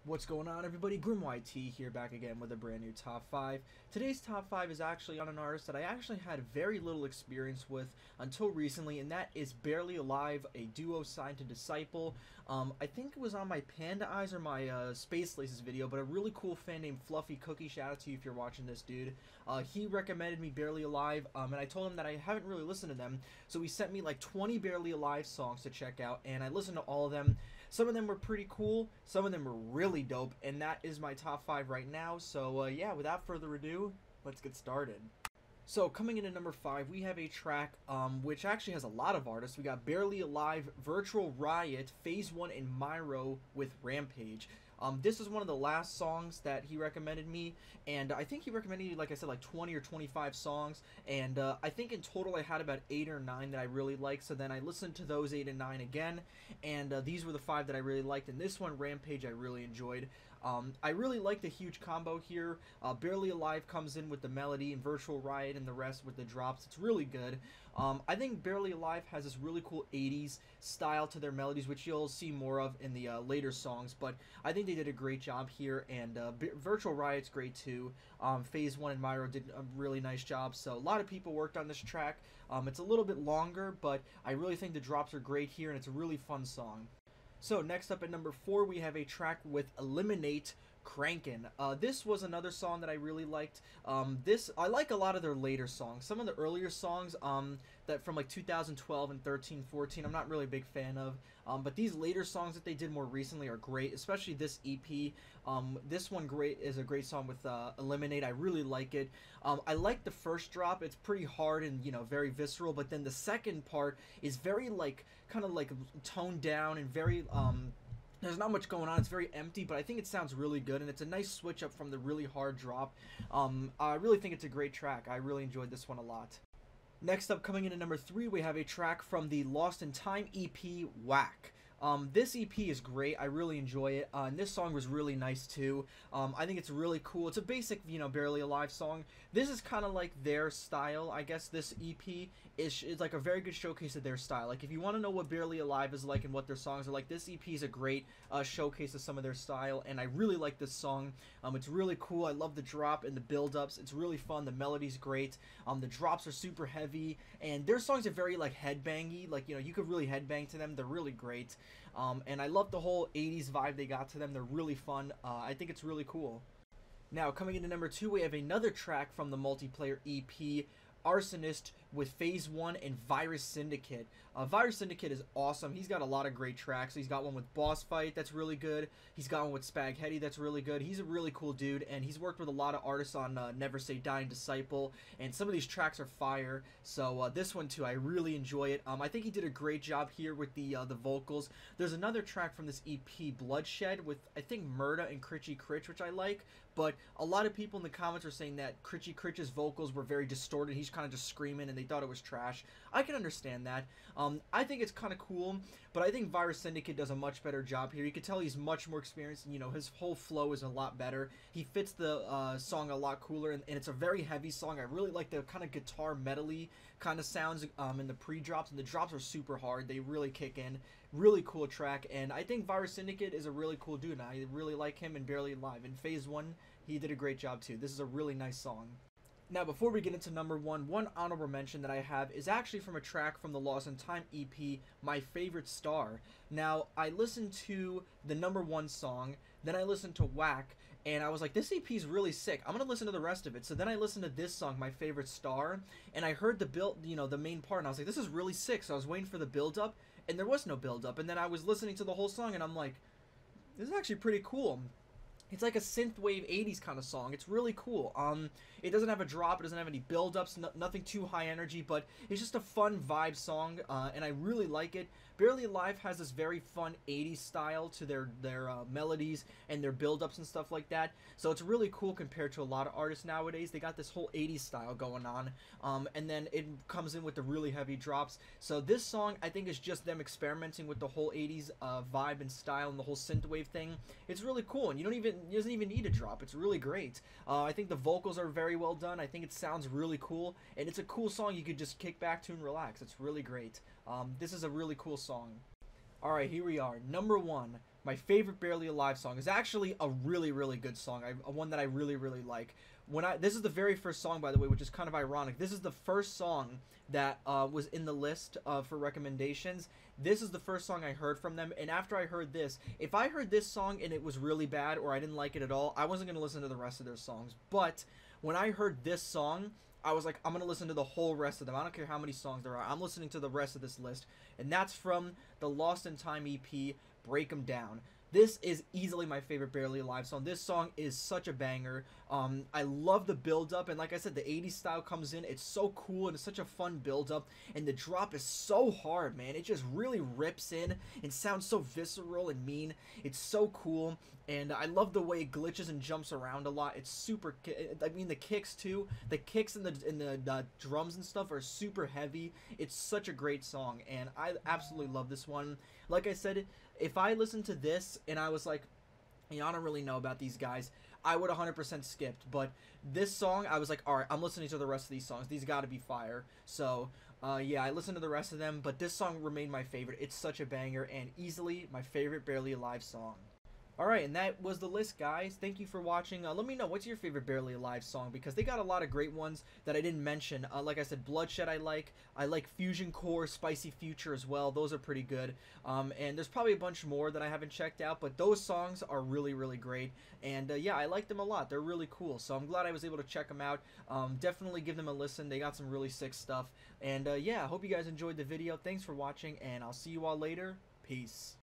What's going on, everybody? GriimYT here, back again with a brand new top 5. Today's top 5 is actually on an artist that I actually had very little experience with until recently, and that is Barely Alive, a duo signed to Disciple. I think it was on my Panda Eyes or my Space Laces video, but a really cool fan named Fluffy Cookie, shout out to you if you're watching this, dude. He recommended me Barely Alive, and I told him that I haven't really listened to them, so he sent me like 20 Barely Alive songs to check out, and I listened to all of them. Some of them were pretty cool, some of them were really dope, and that is my top 5 right now. So yeah, without further ado, let's get started. So coming in at number 5, we have a track which actually has a lot of artists. We got Barely Alive, Virtual Riot, Phase 1, and Myro with Rampage. This is one of the last songs that he recommended me, and I think he recommended me, like I said, like 20 or 25 songs, and I think in total I had about 8 or 9 that I really liked. So then I listened to those 8 and 9 again, and these were the 5 that I really liked, and this one, Rampage, I really enjoyed. I really like the huge combo here. Barely Alive comes in with the melody, and Virtual Riot and the rest with the drops. It's really good. I think Barely Alive has this really cool 80s style to their melodies, which you'll see more of in the later songs, but I think they did a great job here, and Virtual Riot's great too. Phase 1 and Myro did a really nice job, so a lot of people worked on this track. It's a little bit longer, but I really think the drops are great here, and it's a really fun song. So next up at number 4, we have a track with Eliminate, Crankin'. This was another song that I really liked. I like a lot of their later songs. Some of the earlier songs that from like 2012 and 13, 14, I'm not really a big fan of. But these later songs that they did more recently are great, especially this EP. This one is a great song with Eliminate. I really like it. I like the first drop. It's pretty hard and, you know, very visceral, but then the second part is very like kind of like toned down and very there's not much going on. It's very empty, but I think it sounds really good, and it's a nice switch up from the really hard drop. I really think it's a great track. I really enjoyed this one a lot. Next up, coming in at number 3, we have a track from the Lost in Time EP, Whack. This EP is great. I really enjoy it, and this song was really nice too. I think it's really cool. It's a basic, you know, Barely Alive song. This is kind of like their style, I guess. This EP is like a very good showcase of their style. Like, if you want to know what Barely Alive is like and what their songs are like, this EP is a great showcase of some of their style, and I really like this song. It's really cool. I love the drop and the build-ups. It's really fun. The melody's great. The drops are super heavy, and their songs are very like headbangy. Like, you know, you could really headbang to them. They're really great. And I love the whole 80s vibe they got to them. They're really fun. I think it's really cool. Now, coming into number 2, we have another track from the multiplayer EP, Arsonist, with Phase 1 and Virus Syndicate. Virus Syndicate is awesome. He's got a lot of great tracks. He's got one with Boss Fight that's really good. He's got one with Spaghetti that's really good. He's a really cool dude, and he's worked with a lot of artists on Never Say Die and Disciple, and some of these tracks are fire. So this one too, I really enjoy it. I think he did a great job here with the vocals. There's another track from this EP, Bloodshed, with I think Murda and Critchy Critch, which I like, but a lot of people in the comments are saying that Critchy Critch's vocals were very distorted. He's kind of just screaming, and they thought it was trash. I can understand that. I think it's kind of cool, but I think Virus Syndicate does a much better job here. You can tell he's much more experienced, and, you know, his whole flow is a lot better. He fits the song a lot cooler, and it's a very heavy song. I really like the kind of guitar metally kind of sounds in the pre-drops, and the drops are super hard. They really kick in. Really cool track, and I think Virus Syndicate is a really cool dude, and I really like him in Barely Alive. In Phase 1, he did a great job too. This is a really nice song. Now, before we get into number 1, one honorable mention that I have is actually from a track from the Lost in Time EP, My Favorite Star. Now, I listened to the number 1 song, then I listened to Whack, and I was like, this EP is really sick. I'm gonna listen to the rest of it. So then I listened to this song, My Favorite Star, and I heard the build, you know, the main part, and I was like, this is really sick. So I was waiting for the build-up, and there was no build-up, and then I was listening to the whole song, and I'm like, this is actually pretty cool. It's like a synthwave 80s kind of song. It's really cool. It doesn't have a drop. It doesn't have any build-ups. Nothing too high energy, but it's just a fun vibe song, and I really like it. Barely Alive has this very fun 80s style to their melodies and their build-ups and stuff like that. So it's really cool compared to a lot of artists nowadays. They got this whole 80s style going on, and then it comes in with the really heavy drops. So this song, I think, is just them experimenting with the whole 80s vibe and style and the whole synthwave thing. It's really cool, and it doesn't even need a drop. It's really great. I think the vocals are very well done. I think it sounds really cool, and it's a cool song you could just kick back to and relax. It's really great. This is a really cool song. Alright, here we are. Number 1, my favorite Barely Alive song is actually a really, really good song. One that I really, really like. This is the very first song, by the way, which is kind of ironic. This is the first song that was in the list for recommendations. This is the first song I heard from them, and after I heard this, if I heard this song and it was really bad or I didn't like it at all, I wasn't going to listen to the rest of their songs. But when I heard this song, I was like, I'm going to listen to the whole rest of them. I don't care how many songs there are. I'm listening to the rest of this list, and that's from the Lost in Time EP, Break 'Em Down. This is easily my favorite Barely Alive song. This song is such a banger. I love the build-up, and like I said, the 80s style comes in. It's so cool, and it's such a fun build-up, and the drop is so hard, man. It just really rips in and sounds so visceral and mean. It's so cool, and I love the way it glitches and jumps around a lot. It's super, I mean, the kicks, too. The kicks and the drums and stuff are super heavy. It's such a great song, and I absolutely love this one. Like I said, if I listened to this and I was like, you know, I don't really know about these guys, I would 100% skipped. But this song, I was like, all right, I'm listening to the rest of these songs. These got to be fire. So, yeah, I listened to the rest of them, but this song remained my favorite. It's such a banger and easily my favorite Barely Alive song. Alright, and that was the list, guys. Thank you for watching. Let me know, what's your favorite Barely Alive song? Because they got a lot of great ones that I didn't mention. Like I said, Bloodshed I like. I like Fusion Core, Spicy Future as well. Those are pretty good. And there's probably a bunch more that I haven't checked out, but those songs are really, really great. And yeah, I like them a lot. They're really cool. So I'm glad I was able to check them out. Definitely give them a listen. They got some really sick stuff. And yeah, I hope you guys enjoyed the video. Thanks for watching, and I'll see you all later. Peace.